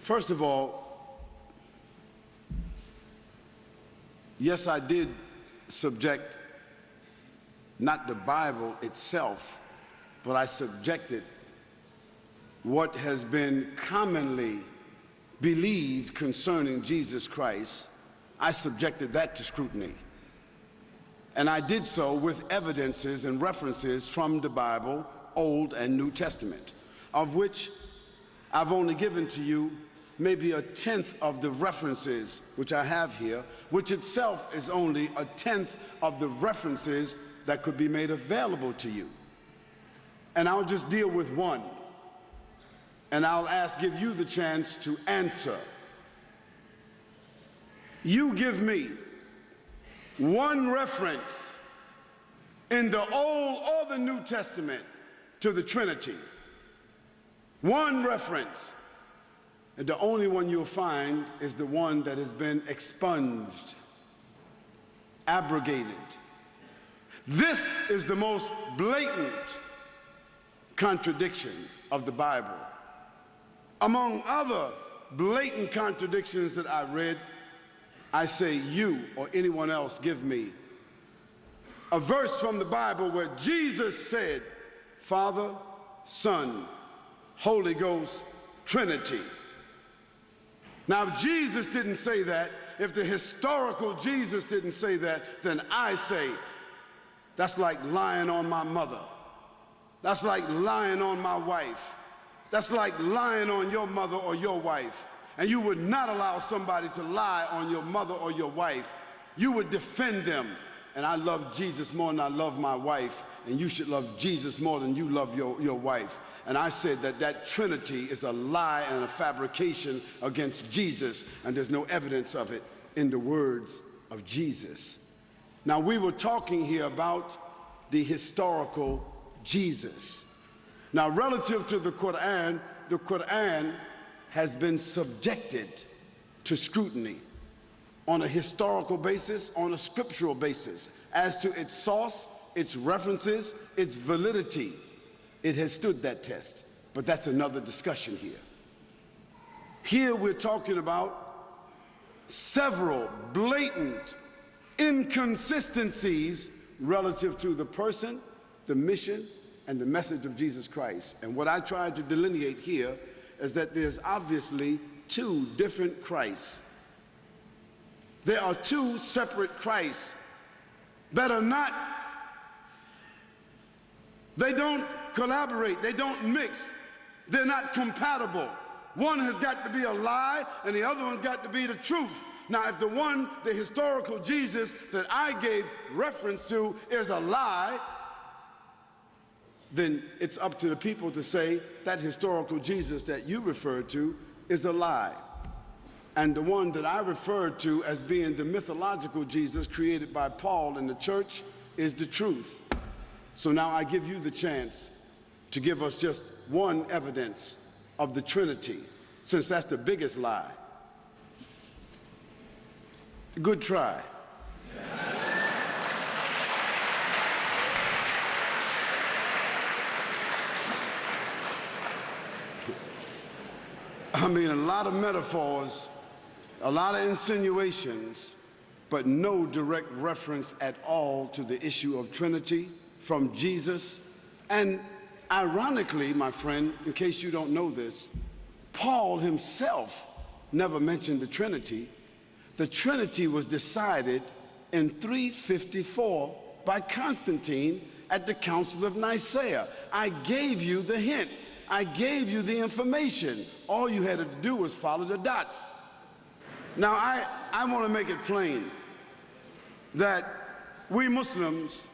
First of all, yes, I did subject not the Bible itself, but I subjected what has been commonly believed concerning Jesus Christ. I subjected that to scrutiny. And I did so with evidences and references from the Bible, Old and New Testament, of which I've only given to you maybe a tenth of the references which I have here, which itself is only a tenth of the references that could be made available to you. And I'll just deal with one, and I'll give you the chance to answer. You give me one reference in the Old or the New Testament to the Trinity. One reference. And the only one you'll find is the one that has been expunged, abrogated. This is the most blatant contradiction of the Bible. Among other blatant contradictions that I read, I say you or anyone else give me a verse from the Bible where Jesus said, Father, Son, Holy Ghost, Trinity. Now, if Jesus didn't say that, if the historical Jesus didn't say that, then I say, that's like lying on my mother. That's like lying on my wife. That's like lying on your mother or your wife. And you would not allow somebody to lie on your mother or your wife. You would defend them. And I love Jesus more than I love my wife, and you should love Jesus more than you love your wife. And I said that that Trinity is a lie and a fabrication against Jesus, and there's no evidence of it in the words of Jesus. Now, we were talking here about the historical Jesus. Now, relative to the Quran has been subjected to scrutiny on a historical basis, on a scriptural basis, as to its source, its references, its validity. It has stood that test, but that's another discussion here. Here we're talking about several blatant inconsistencies relative to the person, the mission, and the message of Jesus Christ. And what I tried to delineate here is that there's obviously two different Christs. There are two separate Christs that are not, they don't collaborate, they don't mix, they're not compatible. One has got to be a lie and the other one's got to be the truth. Now, if the historical Jesus that I gave reference to is a lie, then it's up to the people to say that historical Jesus that you referred to is a lie. And the one that I referred to as being the mythological Jesus created by Paul in the church is the truth. So now I give you the chance to give us just one evidence of the Trinity, since that's the biggest lie. Good try. I mean, a lot of metaphors, a lot of insinuations, but no direct reference at all to the issue of Trinity from Jesus. And ironically, my friend, in case you don't know this, Paul himself never mentioned the Trinity. The Trinity was decided in 354 by Constantine at the Council of Nicaea. I gave you the hint. I gave you the information. All you had to do was follow the dots. Now, I want to make it plain that we Muslims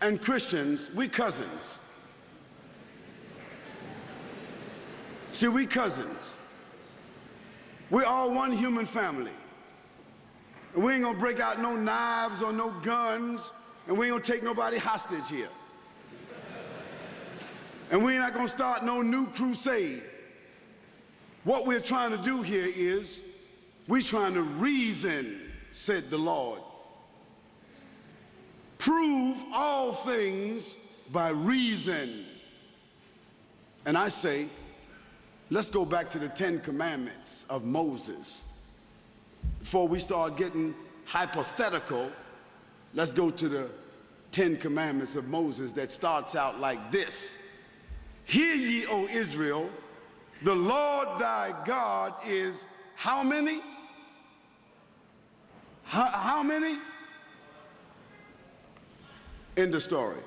and Christians, we cousins. See, we cousins. We're all one human family. And we ain't gonna break out no knives or no guns, and we ain't gonna take nobody hostage here. And we're not gonna start no new crusade. What we're trying to do here is, we're trying to reason, said the Lord. Prove all things by reason. And I say, let's go back to the 10 Commandments of Moses. Before we start getting hypothetical, let's go to the 10 Commandments of Moses that starts out like this. Hear ye, O Israel, the Lord thy God is how many? How many? End of story.